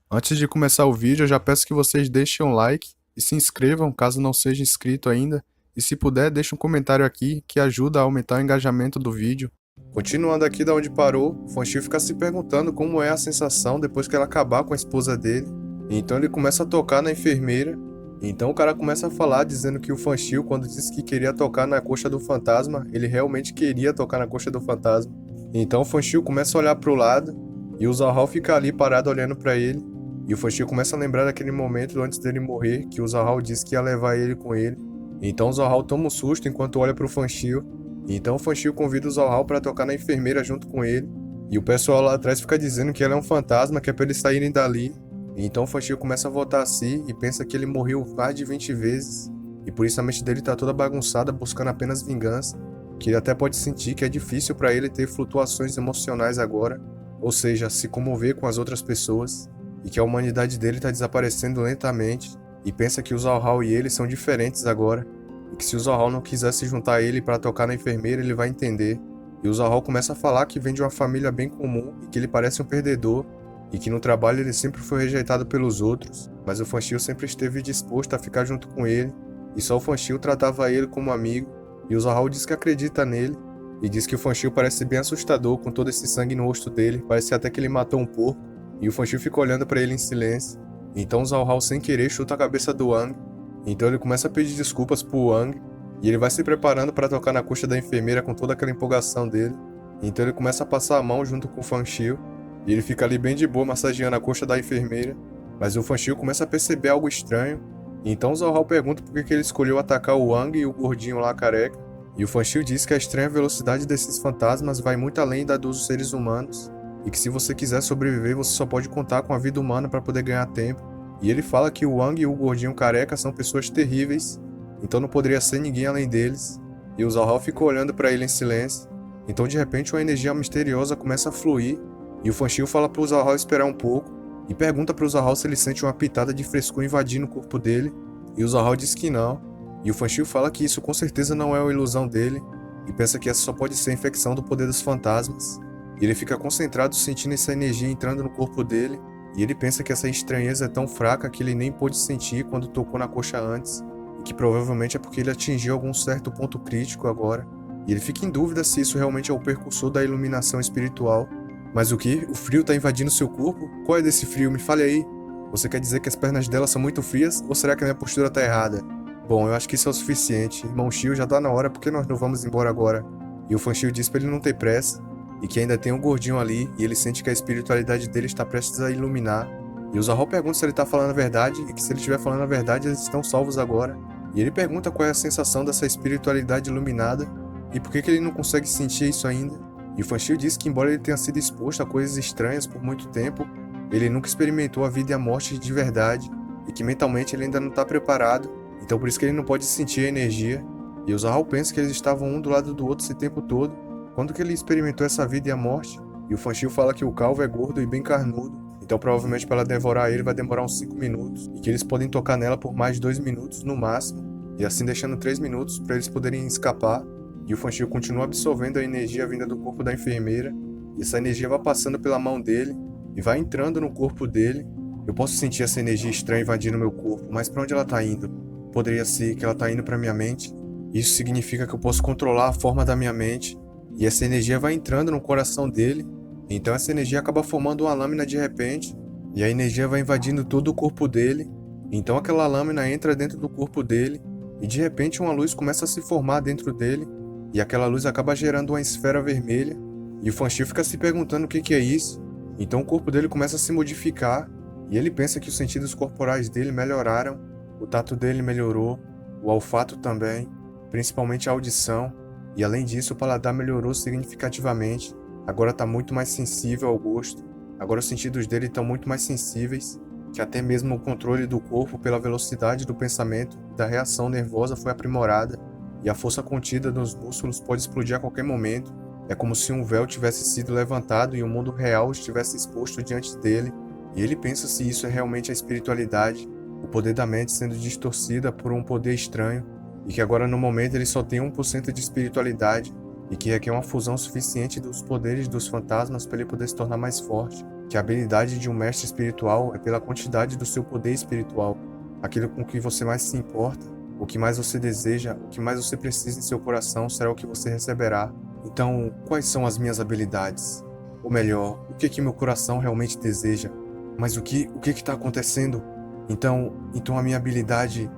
Antes de começar o vídeo, eu já peço que vocês deixem um like e se inscrevam caso não seja inscrito ainda. E se puder, deixe um comentário aqui que ajuda a aumentar o engajamento do vídeo. Continuando aqui da onde parou, Fanchio fica se perguntando como é a sensação depois que ela acabar com a esposa dele. Então ele começa a tocar na enfermeira. Então o cara começa a falar dizendo que o Fanchio, quando disse que queria tocar na coxa do fantasma, ele realmente queria tocar na coxa do fantasma. Então o Fanchio começa a olhar pro lado e o Zahal fica ali parado olhando pra ele. E o Fanchio começa a lembrar daquele momento antes dele morrer, que o Zahal disse que ia levar ele com ele. Então o Zahal toma um susto enquanto olha pro Fanchio. Então o Fanchio convida o Zahal para tocar na enfermeira junto com ele. E o pessoal lá atrás fica dizendo que ela é um fantasma, que é pra eles saírem dali. E então o Fanchio começa a voltar a si e pensa que ele morreu mais de 20 vezes. E por isso a mente dele tá toda bagunçada, buscando apenas vingança. Que ele até pode sentir que é difícil para ele ter flutuações emocionais agora. Ou seja, se comover com as outras pessoas. E que a humanidade dele está desaparecendo lentamente, e pensa que o Zahal e ele são diferentes agora, e que se o Zahal não quiser se juntar a ele para tocar na enfermeira, ele vai entender. E o Zahal começa a falar que vem de uma família bem comum e que ele parece um perdedor, e que no trabalho ele sempre foi rejeitado pelos outros, mas o Fanchio sempre esteve disposto a ficar junto com ele, e só o Fanchio tratava ele como amigo, e o Zahal diz que acredita nele, e diz que o Fanchio parece bem assustador com todo esse sangue no rosto dele, parece até que ele matou um porco. E o Fanchio fica olhando pra ele em silêncio. Então o Zahal sem querer chuta a cabeça do Wang. Então ele começa a pedir desculpas pro Wang. E ele vai se preparando para tocar na coxa da enfermeira com toda aquela empolgação dele. Então ele começa a passar a mão junto com o Fanchio. E ele fica ali bem de boa massageando a coxa da enfermeira. Mas o Fanchio começa a perceber algo estranho. Então o Zahal pergunta por que ele escolheu atacar o Wang e o gordinho lá careca. E o Fanchio diz que a estranha velocidade desses fantasmas vai muito além da dos seres humanos. E que se você quiser sobreviver, você só pode contar com a vida humana para poder ganhar tempo. E ele fala que o Wang e o gordinho careca são pessoas terríveis, então não poderia ser ninguém além deles. E o Zahal fica olhando para ele em silêncio. Então de repente uma energia misteriosa começa a fluir, e o Fanchio fala pro Zahal esperar um pouco, e pergunta pro Zahal se ele sente uma pitada de frescor invadindo o corpo dele, e o Zahal diz que não. E o Fanchio fala que isso com certeza não é uma ilusão dele, e pensa que essa só pode ser a infecção do poder dos fantasmas. E ele fica concentrado sentindo essa energia entrando no corpo dele, e ele pensa que essa estranheza é tão fraca que ele nem pôde sentir quando tocou na coxa antes, e que provavelmente é porque ele atingiu algum certo ponto crítico agora. E ele fica em dúvida se isso realmente é o precursor da iluminação espiritual. Mas o que? O frio tá invadindo seu corpo? Qual é desse frio? Me fale aí. Você quer dizer que as pernas dela são muito frias, ou será que a minha postura tá errada? Bom, eu acho que isso é o suficiente. Irmão Shio, já tá na hora, por que nós não vamos embora agora? E o Fanchio diz pra ele não ter pressa, e que ainda tem um gordinho ali, e ele sente que a espiritualidade dele está prestes a iluminar. E o Zahal pergunta se ele está falando a verdade, e que se ele estiver falando a verdade, eles estão salvos agora. E ele pergunta qual é a sensação dessa espiritualidade iluminada, e por que ele não consegue sentir isso ainda. E o Fanchio diz que embora ele tenha sido exposto a coisas estranhas por muito tempo, ele nunca experimentou a vida e a morte de verdade, e que mentalmente ele ainda não está preparado, então por isso que ele não pode sentir a energia. E o Zahal pensa que eles estavam um do lado do outro esse tempo todo, quando que ele experimentou essa vida e a morte. E o Fanchio fala que o calvo é gordo e bem carnudo, então provavelmente para ela devorar ele vai demorar uns 5 minutos, e que eles podem tocar nela por mais de 2 minutos no máximo, e assim deixando 3 minutos para eles poderem escapar. E o Fanchio continua absorvendo a energia vinda do corpo da enfermeira, e essa energia vai passando pela mão dele, e vai entrando no corpo dele. Eu posso sentir essa energia estranha invadindo meu corpo, mas para onde ela tá indo? Poderia ser que ela tá indo para minha mente. Isso significa que eu posso controlar a forma da minha mente, e essa energia vai entrando no coração dele, então essa energia acaba formando uma lâmina de repente, e a energia vai invadindo todo o corpo dele, então aquela lâmina entra dentro do corpo dele, e de repente uma luz começa a se formar dentro dele, e aquela luz acaba gerando uma esfera vermelha, e o Fanchio fica se perguntando o que é isso, então o corpo dele começa a se modificar, e ele pensa que os sentidos corporais dele melhoraram, o tato dele melhorou, o olfato também, principalmente a audição. E além disso, o paladar melhorou significativamente, agora está muito mais sensível ao gosto, agora os sentidos dele estão muito mais sensíveis, que até mesmo o controle do corpo pela velocidade do pensamento e da reação nervosa foi aprimorada, e a força contida nos músculos pode explodir a qualquer momento. É como se um véu tivesse sido levantado e o mundo real estivesse exposto diante dele, e ele pensa se isso é realmente a espiritualidade, o poder da mente sendo distorcida por um poder estranho, e que agora no momento ele só tem 1% de espiritualidade, e que requer uma fusão suficiente dos poderes dos fantasmas para ele poder se tornar mais forte. que a habilidade de um mestre espiritual é pela quantidade do seu poder espiritual, aquilo com que você mais se importa, o que mais você deseja, o que mais você precisa em seu coração será o que você receberá. Então, quais são as minhas habilidades? Ou melhor, o que meu coração realmente deseja? Mas o que está acontecendo? Então a minha habilidade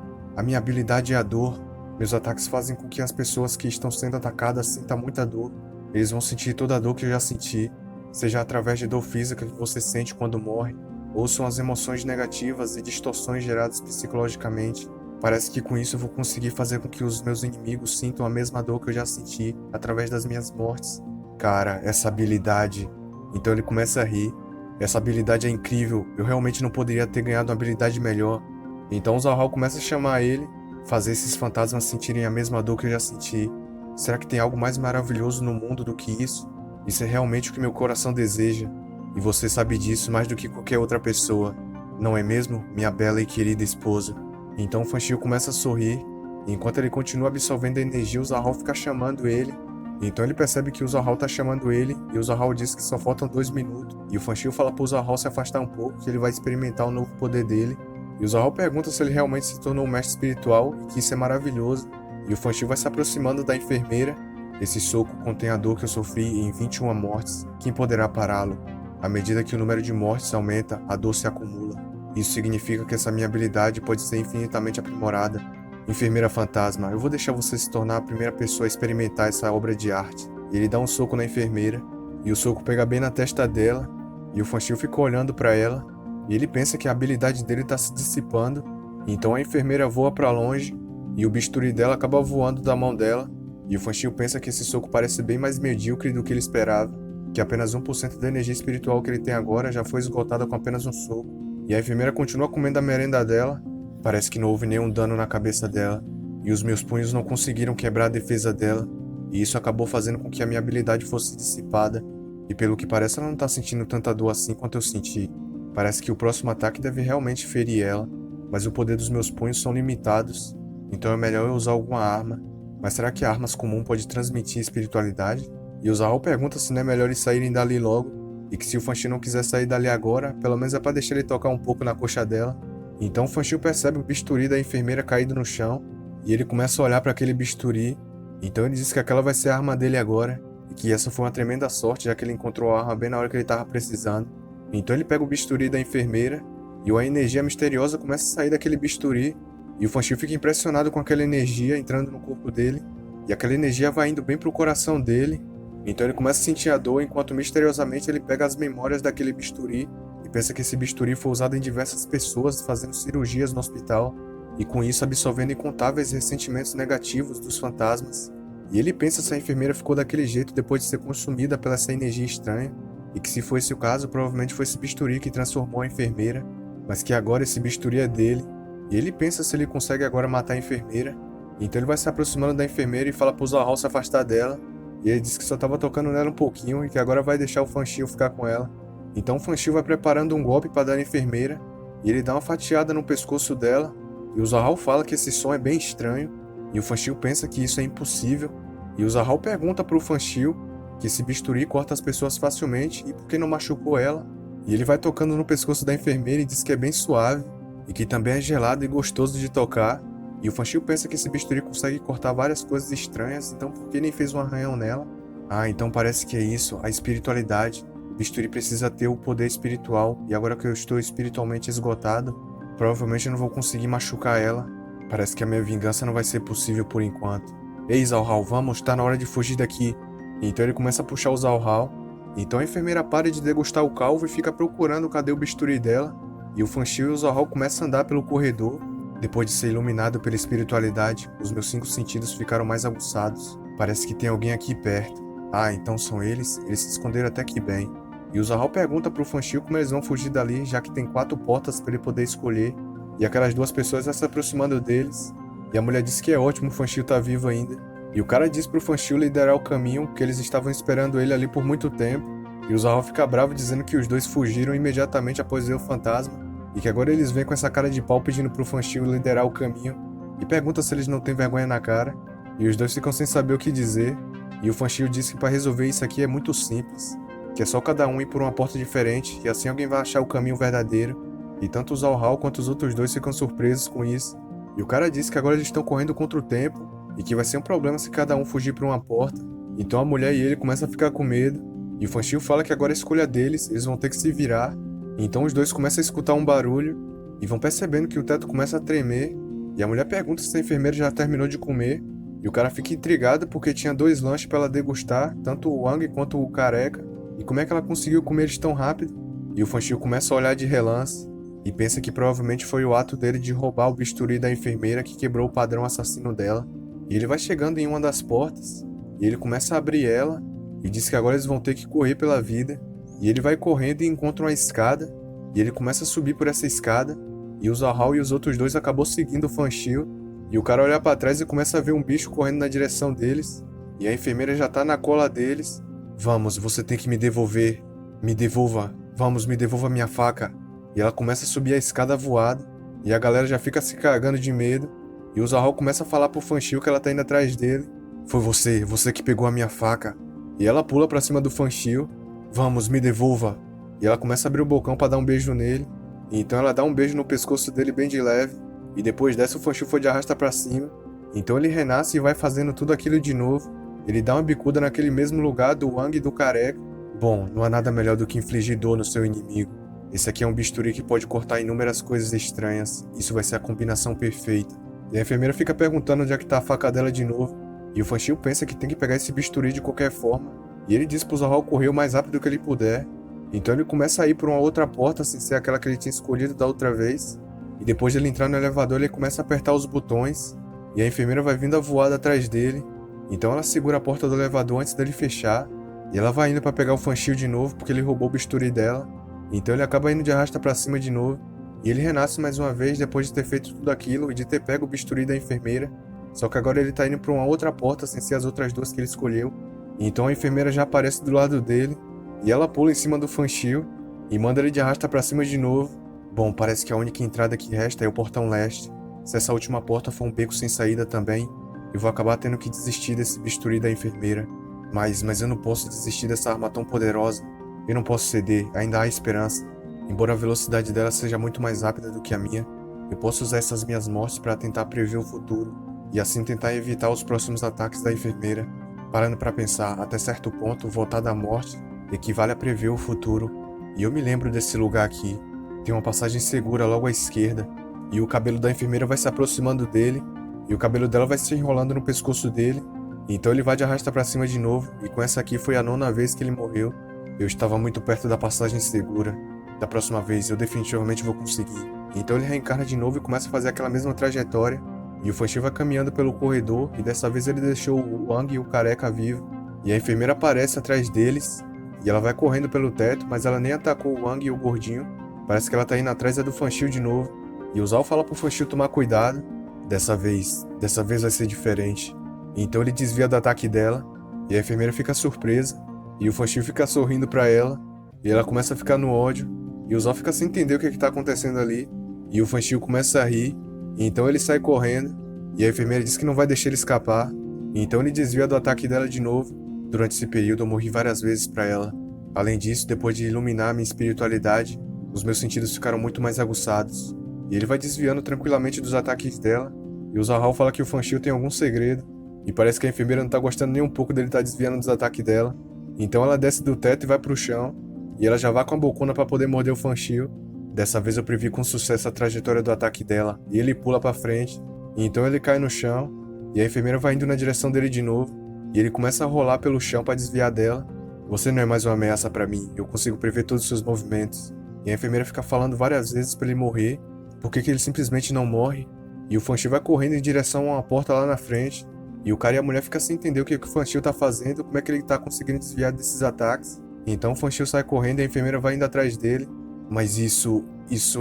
é a dor. Meus ataques fazem com que as pessoas que estão sendo atacadas sintam muita dor. Eles vão sentir toda a dor que eu já senti, seja através de dor física que você sente quando morre, ou são as emoções negativas e distorções geradas psicologicamente. Parece que com isso eu vou conseguir fazer com que os meus inimigos sintam a mesma dor que eu já senti através das minhas mortes. Cara, essa habilidade... Então ele começa a rir. Essa habilidade é incrível, eu realmente não poderia ter ganhado uma habilidade melhor. Então o Zalhal começa a chamar ele, fazer esses fantasmas sentirem a mesma dor que eu já senti. Será que tem algo mais maravilhoso no mundo do que isso? Isso é realmente o que meu coração deseja. E você sabe disso mais do que qualquer outra pessoa. Não é mesmo, minha bela e querida esposa? Então o Fan Shil começa a sorrir, e enquanto ele continua absorvendo a energia, o Zalhal fica chamando ele. Então ele percebe que o Zalhal tá chamando ele, e o Zalhal diz que só faltam 2 minutos. E o Fan Shil fala pro Zalhal se afastar um pouco, que ele vai experimentar o novo poder dele. E o Zalhal pergunta se ele realmente se tornou um mestre espiritual, e que isso é maravilhoso. E o Fan Shil vai se aproximando da enfermeira. Esse soco contém a dor que eu sofri em 21 mortes. Quem poderá pará-lo? À medida que o número de mortes aumenta, a dor se acumula. Isso significa que essa minha habilidade pode ser infinitamente aprimorada. Enfermeira fantasma, eu vou deixar você se tornar a primeira pessoa a experimentar essa obra de arte. E ele dá um soco na enfermeira, e o soco pega bem na testa dela, e o Fan Shil fica olhando para ela, e ele pensa que a habilidade dele está se dissipando. Então a enfermeira voa para longe, e o bisturi dela acaba voando da mão dela, e o Fan Shil pensa que esse soco parece bem mais medíocre do que ele esperava, que apenas 1% da energia espiritual que ele tem agora já foi esgotada com apenas um soco. E a enfermeira continua comendo a merenda dela. Parece que não houve nenhum dano na cabeça dela, e os meus punhos não conseguiram quebrar a defesa dela, e isso acabou fazendo com que a minha habilidade fosse dissipada, e pelo que parece ela não tá sentindo tanta dor assim quanto eu senti. Parece que o próximo ataque deve realmente ferir ela, mas o poder dos meus punhos são limitados, então é melhor eu usar alguma arma. Mas será que armas comuns podem transmitir espiritualidade? E o Zalhal pergunta se não é melhor eles saírem dali logo, e que se o Fan Shil não quiser sair dali agora, pelo menos é pra deixar ele tocar um pouco na coxa dela. Então o Fan Shil percebe o bisturi da enfermeira caído no chão, e ele começa a olhar para aquele bisturi. Então ele diz que aquela vai ser a arma dele agora, e que essa foi uma tremenda sorte, já que ele encontrou a arma bem na hora que ele estava precisando. Então ele pega o bisturi da enfermeira, e uma energia misteriosa começa a sair daquele bisturi, e o Fan Shil fica impressionado com aquela energia entrando no corpo dele, e aquela energia vai indo bem pro coração dele. Então ele começa a sentir a dor, enquanto misteriosamente ele pega as memórias daquele bisturi, e pensa que esse bisturi foi usado em diversas pessoas fazendo cirurgias no hospital, e com isso absorvendo incontáveis ressentimentos negativos dos fantasmas. E ele pensa se a enfermeira ficou daquele jeito depois de ser consumida pela essa energia estranha, e que se foi esse o caso, provavelmente foi esse bisturi que transformou a enfermeira, mas que agora esse bisturi é dele, e ele pensa se ele consegue agora matar a enfermeira. Então ele vai se aproximando da enfermeira e fala pro Zalhal se afastar dela, e ele diz que só estava tocando nela um pouquinho e que agora vai deixar o Fan Shil ficar com ela. Então o Fan Shil vai preparando um golpe para dar na enfermeira, e ele dá uma fatiada no pescoço dela, e o Zalhal fala que esse som é bem estranho, e o Fan Shil pensa que isso é impossível, e o Zalhal pergunta pro Fan Shil que esse bisturi corta as pessoas facilmente e por que não machucou ela, e ele vai tocando no pescoço da enfermeira e diz que é bem suave, e que também é gelado e gostoso de tocar, e o Fan Shil pensa que esse bisturi consegue cortar várias coisas estranhas, então por que nem fez um arranhão nela? Ah, então parece que é isso, a espiritualidade. O bisturi precisa ter o poder espiritual, e agora que eu estou espiritualmente esgotado, provavelmente eu não vou conseguir machucar ela. Parece que a minha vingança não vai ser possível por enquanto. Ei, Zalhal, vamos, tá na hora de fugir daqui. Então ele começa a puxar o Zalhal. Então a enfermeira para de degustar o calvo e fica procurando cadê o bisturi dela. E o Fan Shil e o Zalhal começam a andar pelo corredor. Depois de ser iluminado pela espiritualidade, os meus 5 sentidos ficaram mais aguçados. Parece que tem alguém aqui perto. Ah, então são eles? Eles se esconderam até que bem. E o Zalhal pergunta pro Fan Shil como eles vão fugir dali, já que tem 4 portas para ele poder escolher. E aquelas 2 pessoas vão se aproximando deles. E a mulher diz que é ótimo o Fan Shil tá vivo ainda. E o cara diz pro Fan Shil liderar o caminho, que eles estavam esperando ele ali por muito tempo. E o Zalhal fica bravo dizendo que os 2 fugiram imediatamente após ver o fantasma. E que agora eles vêm com essa cara de pau pedindo pro Fan Shil liderar o caminho. E pergunta se eles não têm vergonha na cara. E os 2 ficam sem saber o que dizer. E o Fan Shil diz que para resolver isso aqui é muito simples. que é só cada um ir por uma porta diferente e assim alguém vai achar o caminho verdadeiro. E tanto o Zhao quanto os outros dois ficam surpresos com isso. E o cara diz que agora eles estão correndo contra o tempo e que vai ser um problema se cada um fugir por uma porta. Então a mulher e ele começam a ficar com medo. E o Fan Xiu fala que agora é a escolha deles, eles vão ter que se virar. Então os dois começam a escutar um barulho e vão percebendo que o teto começa a tremer. E a mulher pergunta se a enfermeira já terminou de comer. E o cara fica intrigado porque tinha 2 lanches para ela degustar, tanto o Wang quanto o Careca. E como é que ela conseguiu comer eles tão rápido? E o Fan Xiu começa a olhar de relance e pensa que provavelmente foi o ato dele de roubar o bisturi da enfermeira que quebrou o padrão assassino dela. E ele vai chegando em uma das portas e ele começa a abrir ela e diz que agora eles vão ter que correr pela vida. E ele vai correndo e encontra uma escada e ele começa a subir por essa escada. E o Zhao e os outros dois acabou seguindo o Fan Xiu. E o cara olha pra trás e começa a ver um bicho correndo na direção deles. E a enfermeira já tá na cola deles. Vamos, você tem que me devolver. Me devolva. Vamos, me devolva minha faca. E ela começa a subir a escada voada. E a galera já fica se cagando de medo. E o Zhao começa a falar pro Fan Xiu que ela tá indo atrás dele. Foi você que pegou a minha faca. E ela pula pra cima do Fan Xiu. Vamos, me devolva. E ela começa a abrir o bocão pra dar um beijo nele. E então ela dá um beijo no pescoço dele bem de leve. E depois dessa o Fan Xiu foi de arrasta pra cima. Então ele renasce e vai fazendo tudo aquilo de novo. Ele dá uma bicuda naquele mesmo lugar do Wang e do Careca. Bom, não há nada melhor do que infligir dor no seu inimigo. Esse aqui é um bisturi que pode cortar inúmeras coisas estranhas. Isso vai ser a combinação perfeita. E a enfermeira fica perguntando onde é que tá a faca dela de novo. E o Fan Xiu pensa que tem que pegar esse bisturi de qualquer forma. E ele diz pro Zhao correr o mais rápido que ele puder. Então ele começa a ir por uma outra porta sem ser aquela que ele tinha escolhido da outra vez. E depois de ele entrar no elevador, ele começa a apertar os botões. E a enfermeira vai vindo voada atrás dele. Então ela segura a porta do elevador antes dele fechar. E ela vai indo pra pegar o Fan Xiu de novo, porque ele roubou o bisturi dela. Então ele acaba indo de arrasta pra cima de novo. E ele renasce mais uma vez depois de ter feito tudo aquilo e de ter pego o bisturi da enfermeira. Só que agora ele tá indo pra uma outra porta sem ser as outras duas que ele escolheu. E então a enfermeira já aparece do lado dele. E ela pula em cima do Fan Xiu e manda ele de arrasta pra cima de novo. Bom, parece que a única entrada que resta é o portão leste. Se essa última porta for um beco sem saída também, eu vou acabar tendo que desistir desse bisturi da enfermeira. Mas eu não posso desistir dessa arma tão poderosa. Eu não posso ceder, ainda há esperança. Embora a velocidade dela seja muito mais rápida do que a minha, eu posso usar essas minhas mortes para tentar prever o futuro e assim tentar evitar os próximos ataques da enfermeira. Parando para pensar, até certo ponto, voltar da morte equivale a prever o futuro. E eu me lembro desse lugar aqui. Tem uma passagem segura logo à esquerda, e o cabelo da enfermeira vai se aproximando dele, e o cabelo dela vai se enrolando no pescoço dele. Então ele vai de arrasta pra cima de novo, e com essa aqui foi a 9ª vez que ele morreu. Eu estava muito perto da passagem segura. Da próxima vez eu definitivamente vou conseguir. Então ele reencarna de novo e começa a fazer aquela mesma trajetória, e o Fan Xiu vai caminhando pelo corredor, e dessa vez ele deixou o Wang e o Careca vivo. E a enfermeira aparece atrás deles, e ela vai correndo pelo teto, mas ela nem atacou o Wang e o gordinho. Parece que ela tá indo atrás do Fan Xiu de novo. E o Zhao fala pro Fan Xiu tomar cuidado. Dessa vez vai ser diferente. Então ele desvia do ataque dela. E a enfermeira fica surpresa. E o Fan Xiu fica sorrindo pra ela. E ela começa a ficar no ódio. E o Zhao fica sem entender o que tá acontecendo ali. E o Fan Xiu começa a rir. E então ele sai correndo. E a enfermeira diz que não vai deixar ele escapar. E então ele desvia do ataque dela de novo. Durante esse período eu morri várias vezes pra ela. Além disso, depois de iluminar minha espiritualidade, os meus sentidos ficaram muito mais aguçados. E ele vai desviando tranquilamente dos ataques dela. E o Zhao fala que o Fan Xiu tem algum segredo. E parece que a enfermeira não tá gostando nem um pouco dele tá desviando dos ataques dela. Então ela desce do teto e vai pro chão. E ela já vai com a bocona pra poder morder o Fan Xiu. Dessa vez eu previ com sucesso a trajetória do ataque dela. E ele pula pra frente. E então ele cai no chão. E a enfermeira vai indo na direção dele de novo. E ele começa a rolar pelo chão pra desviar dela. Você não é mais uma ameaça pra mim. Eu consigo prever todos os seus movimentos. E a enfermeira fica falando várias vezes pra ele morrer. Por que ele simplesmente não morre? E o Fan Xiu vai correndo em direção a uma porta lá na frente. E o cara e a mulher ficam sem entender o que o Fan Xiu tá fazendo, como é que ele tá conseguindo desviar desses ataques. Então o Fan Xiu sai correndo e a enfermeira vai indo atrás dele. Mas isso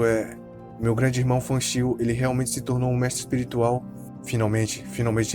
é... Meu grande irmão Fan Xiu, ele realmente se tornou um mestre espiritual. Finalmente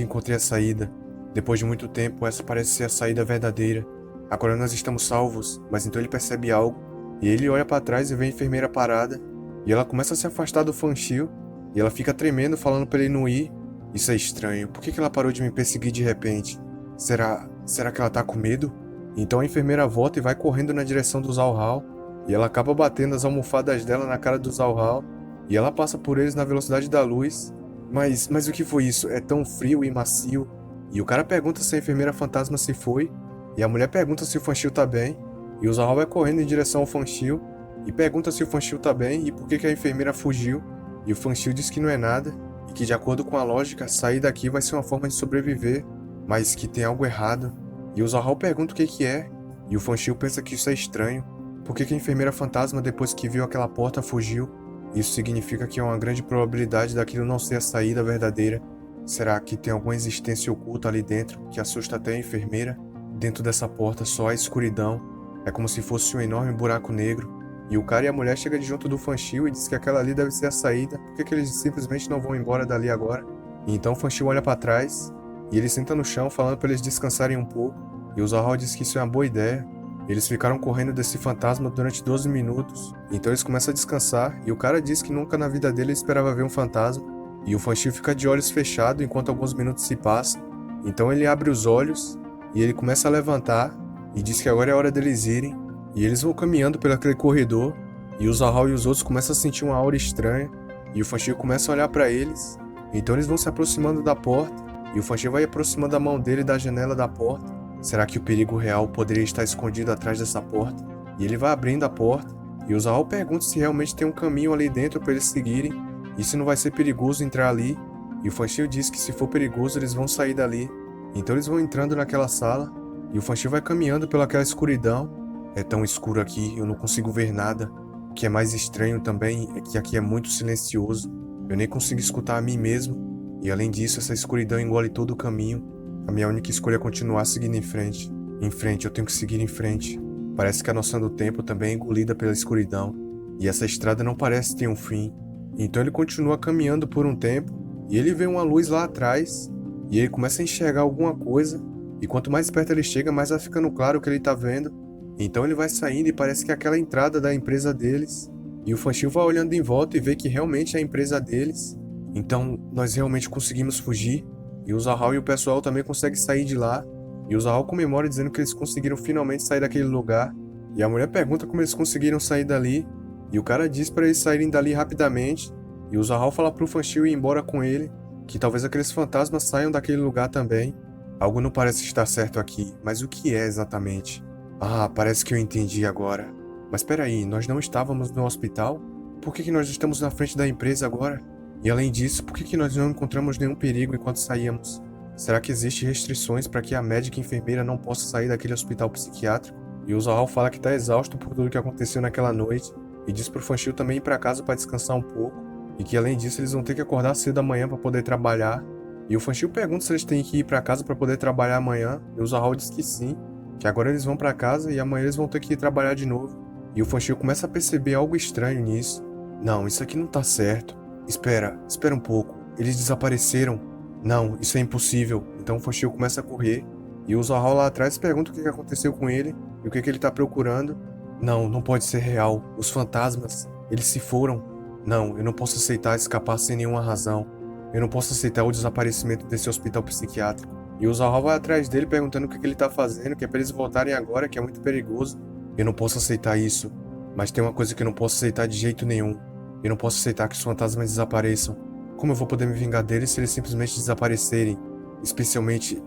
encontrei a saída. Depois de muito tempo, essa parece ser a saída verdadeira. Agora nós estamos salvos, mas então ele percebe algo. E ele olha pra trás e vê a enfermeira parada. E ela começa a se afastar do Fan Xiu. E ela fica tremendo, falando pra ele não ir. Isso é estranho. Por que ela parou de me perseguir de repente? Será que ela tá com medo? Então a enfermeira volta e vai correndo na direção do Zhao, e ela acaba batendo as almofadas dela na cara do Zhao, e ela passa por eles na velocidade da luz. Mas o que foi isso? É tão frio e macio. E o cara pergunta se a enfermeira fantasma se foi, e a mulher pergunta se o Fan Xiu tá bem, e o Zhao vai correndo em direção ao Fan Xiu, e pergunta se o Fan Xiu tá bem e por que a enfermeira fugiu, e o Fan Xiu diz que não é nada, e que de acordo com a lógica, sair daqui vai ser uma forma de sobreviver, mas que tem algo errado. E o Zhao pergunta o que é, e o Fan Xiu pensa que isso é estranho. Por que a enfermeira fantasma, depois que viu aquela porta, fugiu? Isso significa que há uma grande probabilidade daquilo não ser a saída verdadeira. Será que tem alguma existência oculta ali dentro, que assusta até a enfermeira? Dentro dessa porta só há escuridão. É como se fosse um enorme buraco negro. E o cara e a mulher chegam de junto do Fan Xiu e diz que aquela ali deve ser a saída. Por que eles simplesmente não vão embora dali agora? E então o Fan Xiu olha para trás, e ele senta no chão falando para eles descansarem um pouco. E o Zhao diz que isso é uma boa ideia. Eles ficaram correndo desse fantasma durante 12 minutos. Então eles começam a descansar, e o cara diz que nunca na vida dele esperava ver um fantasma. E o Fan Xiu fica de olhos fechados enquanto alguns minutos se passam. Então ele abre os olhos, e ele começa a levantar, e diz que agora é a hora deles irem. E eles vão caminhando pelo aquele corredor, e o Zhao e os outros começam a sentir uma aura estranha, e o Fan Xiu começa a olhar para eles. Então eles vão se aproximando da porta, e o Fan Xiu vai aproximando a mão dele da janela da porta. Será que o perigo real poderia estar escondido atrás dessa porta? E ele vai abrindo a porta, e o Zhao pergunta se realmente tem um caminho ali dentro para eles seguirem, e se não vai ser perigoso entrar ali. E o Fan Xiu diz que se for perigoso eles vão sair dali. Então eles vão entrando naquela sala, e o Fan Xiu vai caminhando pelaquela escuridão. É tão escuro aqui, eu não consigo ver nada. O que é mais estranho também é que aqui é muito silencioso. Eu nem consigo escutar a mim mesmo. E além disso, essa escuridão engole todo o caminho. A minha única escolha é continuar seguindo em frente. Em frente, eu tenho que seguir em frente. Parece que a noção do tempo também é engolida pela escuridão. E essa estrada não parece ter um fim. Então ele continua caminhando por um tempo, e ele vê uma luz lá atrás, e ele começa a enxergar alguma coisa, e quanto mais perto ele chega, mais vai ficando claro o que ele tá vendo. Então ele vai saindo e parece que é aquela entrada da empresa deles. E o Fan Xiu vai olhando em volta e vê que realmente é a empresa deles. Então nós realmente conseguimos fugir. E o Zhao e o pessoal também conseguem sair de lá. E o Zhao comemora dizendo que eles conseguiram finalmente sair daquele lugar. E a mulher pergunta como eles conseguiram sair dali. E o cara diz para eles saírem dali rapidamente. E o Zhao fala pro Fan Xiu ir embora com ele, que talvez aqueles fantasmas saiam daquele lugar também. Algo não parece estar certo aqui, mas o que é exatamente? Ah, parece que eu entendi agora. Mas peraí, nós não estávamos no hospital? Por que nós estamos na frente da empresa agora? E além disso, por que nós não encontramos nenhum perigo enquanto saíamos? Será que existem restrições para que a médica e enfermeira não possa sair daquele hospital psiquiátrico? E o Zhao fala que está exausto por tudo que aconteceu naquela noite, e diz pro Fan Xiu também ir para casa para descansar um pouco, e que além disso eles vão ter que acordar cedo amanhã para poder trabalhar. E o Fan Xiu pergunta se eles têm que ir para casa para poder trabalhar amanhã, e o Zhao diz que sim, que agora eles vão para casa e amanhã eles vão ter que ir trabalhar de novo. E o Fan Xiu começa a perceber algo estranho nisso. Não, isso aqui não tá certo. Espera um pouco. Eles desapareceram. Não, isso é impossível. Então o Fan Xiu começa a correr, e o Zhao lá atrás pergunta o que aconteceu com ele e o que ele tá procurando. Não, não pode ser real. Os fantasmas, eles se foram. Não, eu não posso aceitar escapar sem nenhuma razão. Eu não posso aceitar o desaparecimento desse hospital psiquiátrico. E o Zhao vai atrás dele perguntando o que ele tá fazendo, que é pra eles voltarem agora, que é muito perigoso. Eu não posso aceitar isso. Mas tem uma coisa que eu não posso aceitar de jeito nenhum. Eu não posso aceitar que os fantasmas desapareçam. Como eu vou poder me vingar deles se eles simplesmente desaparecerem? Especialmente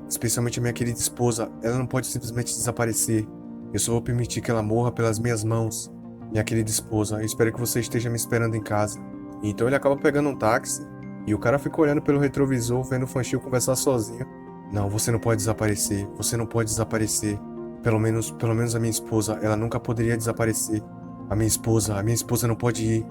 a minha querida esposa, ela não pode simplesmente desaparecer. Eu só vou permitir que ela morra pelas minhas mãos. Minha querida esposa, eu espero que você esteja me esperando em casa. E então ele acaba pegando um táxi, e o cara fica olhando pelo retrovisor, vendo o Fan Xiu conversar sozinho. Não, você não pode desaparecer, você não pode desaparecer. Pelo menos a minha esposa, ela nunca poderia desaparecer. A minha esposa não pode ir.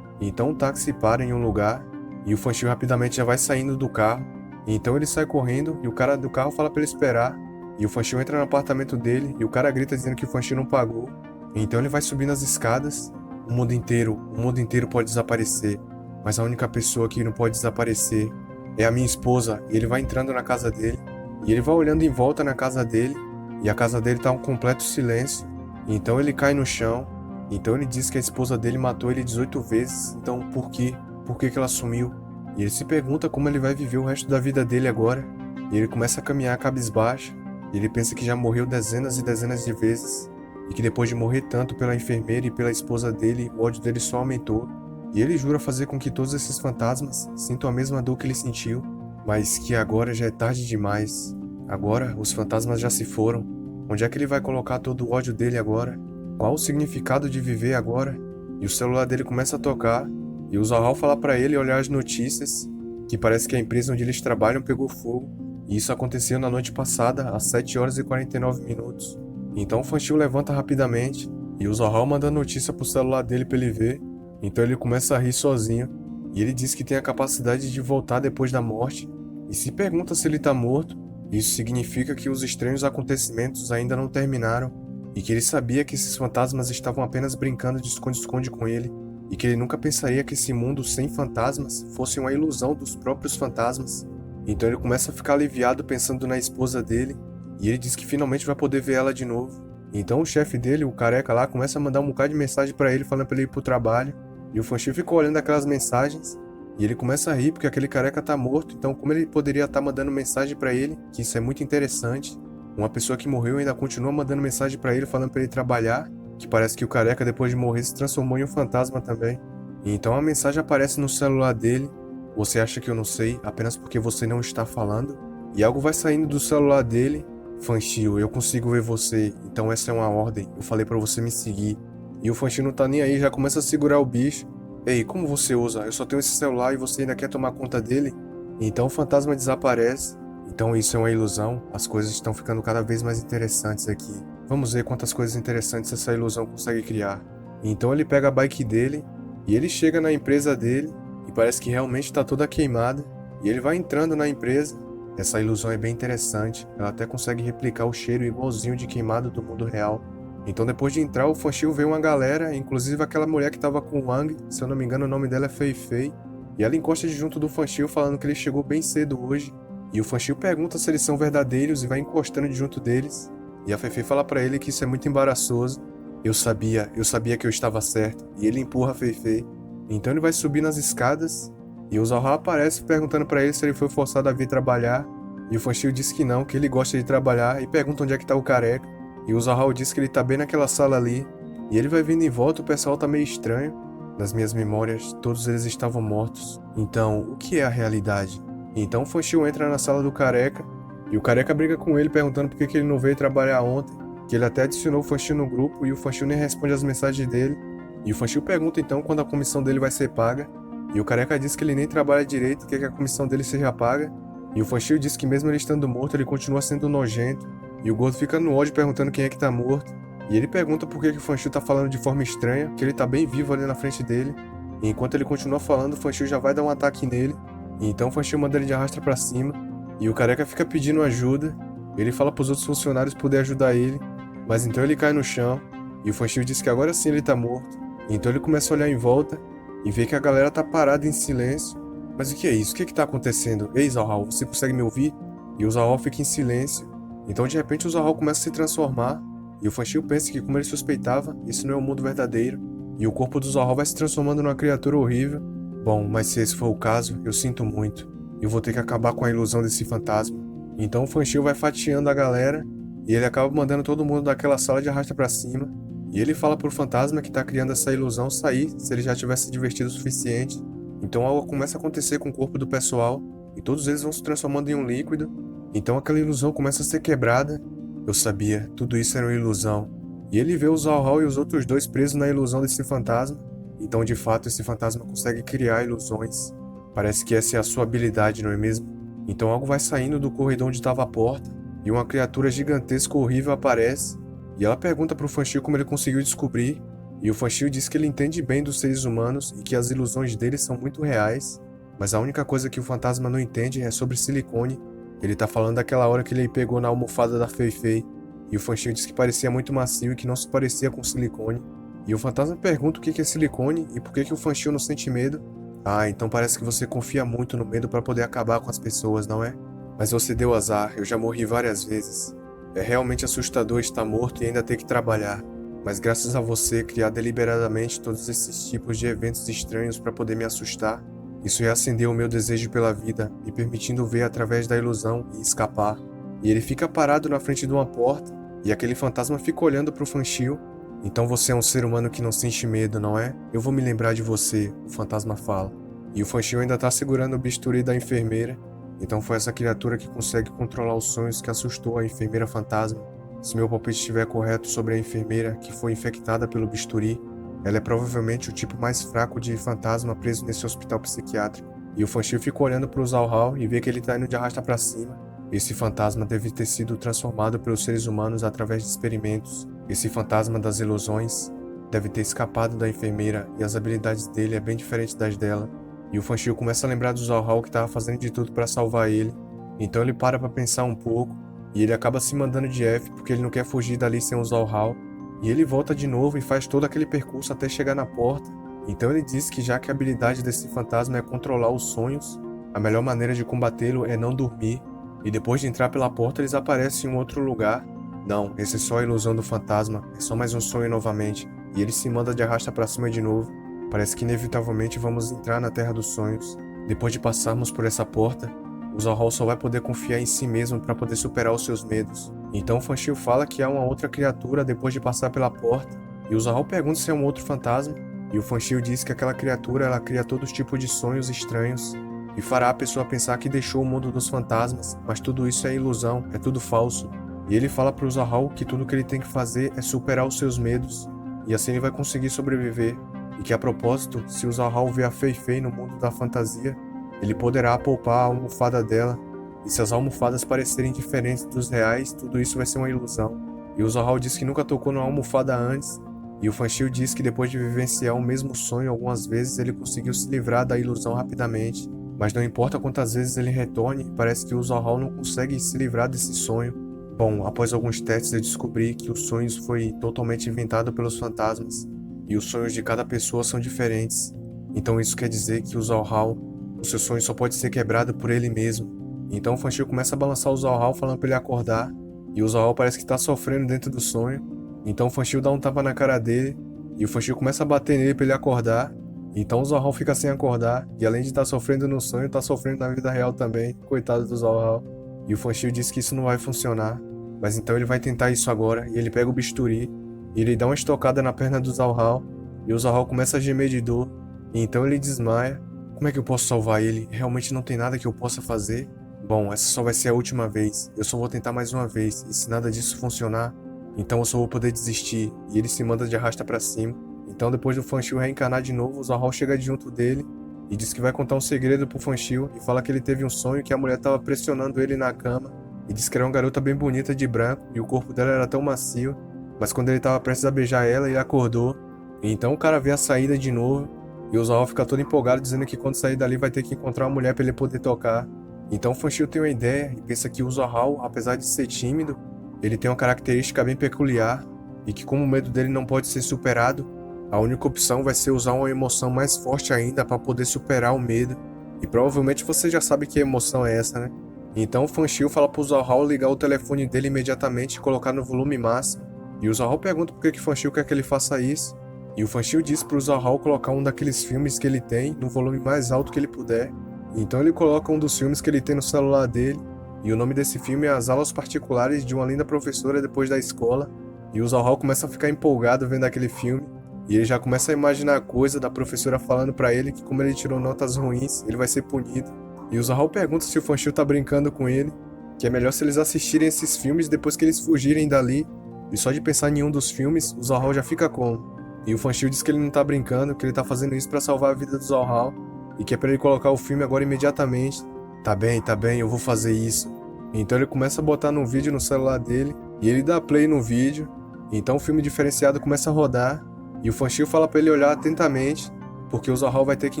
E então o táxi para em um lugar, e o Fan Xiu rapidamente já vai saindo do carro. E então ele sai correndo, e o cara do carro fala pra ele esperar. E o Fan Xiu entra no apartamento dele, e o cara grita dizendo que o Fan Xiu não pagou. E então ele vai subindo as escadas. O mundo inteiro pode desaparecer. Mas a única pessoa que não pode desaparecer é a minha esposa. E ele vai entrando na casa dele, e ele vai olhando em volta na casa dele, e a casa dele tá um completo silêncio. E então ele cai no chão. Então ele diz que a esposa dele matou ele 18 vezes. Então por quê? Por que ela sumiu? E ele se pergunta como ele vai viver o resto da vida dele agora. E ele começa a caminhar cabisbaixo. E ele pensa que já morreu dezenas e dezenas de vezes, e que depois de morrer tanto pela enfermeira e pela esposa dele, o ódio dele só aumentou. E ele jura fazer com que todos esses fantasmas sintam a mesma dor que ele sentiu, mas que agora já é tarde demais. Agora os fantasmas já se foram. Onde é que ele vai colocar todo o ódio dele agora? Qual o significado de viver agora? E o celular dele começa a tocar, e o Zohar fala pra ele olhar as notícias, que parece que a empresa onde eles trabalham pegou fogo, e isso aconteceu na noite passada, às 7 horas e 49 minutos. Então o Fanchil levanta rapidamente, e o Zohar manda a notícia pro celular dele pra ele ver, então ele começa a rir sozinho, e ele diz que tem a capacidade de voltar depois da morte, e se pergunta se ele tá morto. Isso significa que os estranhos acontecimentos ainda não terminaram, e que ele sabia que esses fantasmas estavam apenas brincando de esconde-esconde com ele, e que ele nunca pensaria que esse mundo sem fantasmas fosse uma ilusão dos próprios fantasmas. Então ele começa a ficar aliviado pensando na esposa dele, e ele diz que finalmente vai poder ver ela de novo. Então o chefe dele, o careca lá, começa a mandar um bocado de mensagem pra ele falando pra ele ir pro trabalho, e o Fanchil fica olhando aquelas mensagens, e ele começa a rir porque aquele careca tá morto, então como ele poderia estar mandando mensagem pra ele, que isso é muito interessante. Uma pessoa que morreu ainda continua mandando mensagem pra ele falando pra ele trabalhar, que parece que o careca depois de morrer se transformou em um fantasma também. E então a mensagem aparece no celular dele: "Você acha que eu não sei apenas porque você não está falando?" E algo vai saindo do celular dele: "Fanchil, eu consigo ver você, então essa é uma ordem, eu falei pra você me seguir." E o Fanchil não tá nem aí, já começa a segurar o bicho. "Ei, como você usa? Eu só tenho esse celular e você ainda quer tomar conta dele?" E então o fantasma desaparece. Então isso é uma ilusão, as coisas estão ficando cada vez mais interessantes aqui. Vamos ver quantas coisas interessantes essa ilusão consegue criar. E então ele pega a bike dele, e ele chega na empresa dele, e parece que realmente está toda queimada, e ele vai entrando na empresa. Essa ilusão é bem interessante, ela até consegue replicar o cheiro igualzinho de queimado do mundo real. Então depois de entrar, o Fanchil vê uma galera, inclusive aquela mulher que estava com o Wang, se eu não me engano o nome dela é Fei Fei, e ela encosta de junto do Fanchil falando que ele chegou bem cedo hoje, e o Fanchil pergunta se eles são verdadeiros e vai encostando de junto deles, e a Fei Fei fala pra ele que isso é muito embaraçoso. Eu sabia que eu estava certo, e ele empurra a Fei Fei. Então ele vai subir nas escadas, e o Zohar aparece perguntando pra ele se ele foi forçado a vir trabalhar, e o Fanchil diz que não, que ele gosta de trabalhar, e pergunta onde é que tá o careca. E o Zohar diz que ele tá bem naquela sala ali, e ele vai vindo em volta, o pessoal tá meio estranho. Nas minhas memórias, todos eles estavam mortos. Então, o que é a realidade? Então o Fanchil entra na sala do careca, e o careca briga com ele perguntando por que ele não veio trabalhar ontem, que ele até adicionou o Fanchil no grupo, e o Fanchil nem responde as mensagens dele. E o Fanchil pergunta então quando a comissão dele vai ser paga, e o careca diz que ele nem trabalha direito e quer que a comissão dele seja paga. E o Fanchil diz que mesmo ele estando morto, ele continua sendo nojento. E o gordo fica no ódio perguntando quem é que tá morto. E ele pergunta por que o Fanchil tá falando de forma estranha, que ele tá bem vivo ali na frente dele. E enquanto ele continua falando, o Fanchil já vai dar um ataque nele. E então o Fanchil manda ele de arrasta pra cima. E o careca fica pedindo ajuda. Ele fala pros outros funcionários poder ajudar ele. Mas então ele cai no chão. E o Fanchil diz que agora sim ele tá morto. E então ele começa a olhar em volta e vê que a galera tá parada em silêncio. Mas o que é isso? O que tá acontecendo? Ei, Zohar, você consegue me ouvir? E o Zohar fica em silêncio. Então de repente o Zohar começa a se transformar, e o Fanchil pensa que, como ele suspeitava, esse não é o mundo verdadeiro, e o corpo do Zohar vai se transformando numa criatura horrível. Bom, mas se esse for o caso, eu sinto muito. Eu vou ter que acabar com a ilusão desse fantasma. Então o Fanchil vai fatiando a galera, e ele acaba mandando todo mundo daquela sala de arrasta pra cima, e ele fala pro fantasma que tá criando essa ilusão sair se ele já tivesse se divertido o suficiente. Então algo começa a acontecer com o corpo do pessoal, e todos eles vão se transformando em um líquido. Então aquela ilusão começa a ser quebrada. Eu sabia, tudo isso era uma ilusão. E ele vê o Zohar e os outros dois presos na ilusão desse fantasma. Então de fato esse fantasma consegue criar ilusões. Parece que essa é a sua habilidade, não é mesmo? Então algo vai saindo do corredor onde estava a porta, e uma criatura gigantesca horrível aparece. E ela pergunta pro Fanchil como ele conseguiu descobrir. E o Fanchil diz que ele entende bem dos seres humanos e que as ilusões deles são muito reais. Mas a única coisa que o fantasma não entende é sobre silicone. Ele tá falando daquela hora que ele pegou na almofada da Fei Fei, e o Fanchil diz que parecia muito macio e que não se parecia com silicone. E o fantasma pergunta o que é silicone e por que o Fanchil não sente medo. Ah, então parece que você confia muito no medo para poder acabar com as pessoas, não é? Mas você deu azar, eu já morri várias vezes. É realmente assustador estar morto e ainda ter que trabalhar. Mas graças a você criar deliberadamente todos esses tipos de eventos estranhos para poder me assustar, isso reacendeu o meu desejo pela vida, me permitindo ver através da ilusão e escapar. e ele fica parado na frente de uma porta e aquele fantasma fica olhando pro Fanchio. Então você é um ser humano que não sente medo, não é? Eu vou me lembrar de você, o fantasma fala. E o Fanchio ainda tá segurando o bisturi da enfermeira. Então foi essa criatura que consegue controlar os sonhos que assustou a enfermeira fantasma. Se meu palpite estiver correto sobre a enfermeira que foi infectada pelo bisturi, ela é provavelmente o tipo mais fraco de fantasma preso nesse hospital psiquiátrico. E o Fanchio fica olhando pro Zhao e vê que ele tá indo de arrasta pra cima. Esse fantasma deve ter sido transformado pelos seres humanos através de experimentos. Esse fantasma das ilusões deve ter escapado da enfermeira e as habilidades dele é bem diferente das dela. E o Fanchio começa a lembrar do Zhao que estava fazendo de tudo para salvar ele. Então ele para pra pensar um pouco e ele acaba se mandando de F porque ele não quer fugir dali sem o Zhao. E ele volta de novo e faz todo aquele percurso até chegar na porta. Então ele diz que já que a habilidade desse fantasma é controlar os sonhos, a melhor maneira de combatê-lo é não dormir. E depois de entrar pela porta eles aparecem em um outro lugar. Não, esse é só a ilusão do fantasma, é só mais um sonho novamente. E ele se manda de arrasta pra cima de novo. Parece que inevitavelmente vamos entrar na Terra dos Sonhos. Depois de passarmos por essa porta, o Zhao só vai poder confiar em si mesmo para poder superar os seus medos. Então o Fanchio fala que há uma outra criatura depois de passar pela porta, e o Zhao pergunta se é um outro fantasma, e o Fanchio diz que aquela criatura ela cria todos os tipos de sonhos estranhos, e fará a pessoa pensar que deixou o mundo dos fantasmas, mas tudo isso é ilusão, é tudo falso. E ele fala pro Zhao que tudo que ele tem que fazer é superar os seus medos, e assim ele vai conseguir sobreviver. E que a propósito, se o Zhao ver a Fei Fei no mundo da fantasia, ele poderá poupar a almofada dela, e se as almofadas parecerem diferentes dos reais, tudo isso vai ser uma ilusão. E o Zhao diz que nunca tocou numa almofada antes, e o Fanchio diz que depois de vivenciar o mesmo sonho algumas vezes, ele conseguiu se livrar da ilusão rapidamente. Mas não importa quantas vezes ele retorne, parece que o Zhao não consegue se livrar desse sonho. Bom, após alguns testes eu descobri que os sonhos foi totalmente inventado pelos fantasmas. E os sonhos de cada pessoa são diferentes. Então isso quer dizer que o Zhao, o seu sonho só pode ser quebrado por ele mesmo. Então o Fanchio começa a balançar o Zhao falando pra ele acordar. E o Zhao parece que tá sofrendo dentro do sonho. Então o Fanchio dá um tapa na cara dele. E o Fanchio começa a bater nele pra ele acordar. Então o Zhao fica sem acordar. E além de estar sofrendo no sonho, tá sofrendo na vida real também. Coitado do Zhao. E o Fanchio diz que isso não vai funcionar. Mas então ele vai tentar isso agora. E ele pega o bisturi. E ele dá uma estocada na perna do Zhao, e o Zhao começa a gemer de dor, e então ele desmaia. Como é que eu posso salvar ele? Realmente não tem nada que eu possa fazer? Bom, essa só vai ser a última vez, eu só vou tentar mais uma vez, e se nada disso funcionar, então eu só vou poder desistir, e ele se manda de arrasta pra cima. Então depois do Fanchio reencarnar de novo, o Zhao chega junto dele, e diz que vai contar um segredo pro Fanchio, e fala que ele teve um sonho que a mulher tava pressionando ele na cama, e diz que era uma garota bem bonita de branco, e o corpo dela era tão macio. Mas quando ele tava prestes a beijar ela, ele acordou. E então o cara vê a saída de novo. E o Zhao fica todo empolgado, dizendo que quando sair dali vai ter que encontrar uma mulher pra ele poder tocar. Então o Fanchio tem uma ideia e pensa que o Zhao, apesar de ser tímido, ele tem uma característica bem peculiar. E que como o medo dele não pode ser superado, a única opção vai ser usar uma emoção mais forte ainda para poder superar o medo. E provavelmente você já sabe que emoção é essa, né? Então o Fanchio fala pro Zhao ligar o telefone dele imediatamente e colocar no volume máximo. E o Zhao pergunta por que o Fanchio quer que ele faça isso. E o Fanchio diz pro Zhao colocar um daqueles filmes que ele tem no volume mais alto que ele puder. Então ele coloca um dos filmes que ele tem no celular dele. E o nome desse filme é As Aulas Particulares de uma Linda Professora Depois da Escola. E o Zhao começa a ficar empolgado vendo aquele filme. E ele já começa a imaginar a coisa da professora falando pra ele que como ele tirou notas ruins, ele vai ser punido. E o Zhao pergunta se o Fanchio tá brincando com ele, que é melhor se eles assistirem esses filmes depois que eles fugirem dali. E só de pensar em um dos filmes, o Zhao já fica como? E o Fanchio diz que ele não tá brincando, que ele tá fazendo isso pra salvar a vida do Zhao, e que é pra ele colocar o filme agora imediatamente. Tá bem, eu vou fazer isso. Então ele começa a botar no vídeo no celular dele, e ele dá play no vídeo. Então o filme diferenciado começa a rodar, e o Fanchio fala pra ele olhar atentamente, porque o Zhao vai ter que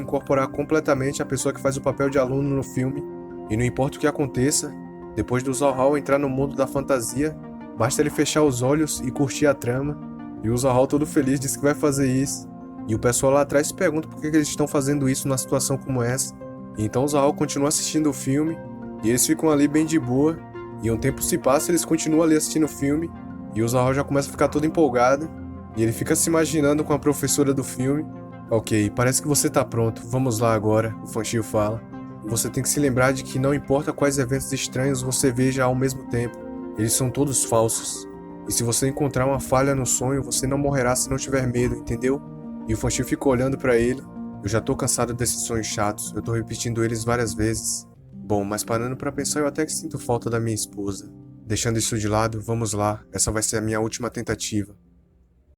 incorporar completamente a pessoa que faz o papel de aluno no filme. E não importa o que aconteça, depois do Zhao entrar no mundo da fantasia, basta ele fechar os olhos e curtir a trama. E o Zhao todo feliz diz que vai fazer isso. E o pessoal lá atrás se pergunta por que eles estão fazendo isso numa situação como essa. E então o Zhao continua assistindo o filme. E eles ficam ali bem de boa. E um tempo se passa e eles continuam ali assistindo o filme. E o Zhao já começa a ficar todo empolgado. E ele fica se imaginando com a professora do filme. Ok, parece que você tá pronto. Vamos lá agora, o Fanchio fala. Você tem que se lembrar de que não importa quais eventos estranhos você veja ao mesmo tempo, eles são todos falsos. E se você encontrar uma falha no sonho, você não morrerá se não tiver medo, entendeu? E o Fantil ficou olhando pra ele. Eu já tô cansado desses sonhos chatos, eu tô repetindo eles várias vezes. Bom, mas parando pra pensar, eu até que sinto falta da minha esposa. Deixando isso de lado, vamos lá, essa vai ser a minha última tentativa.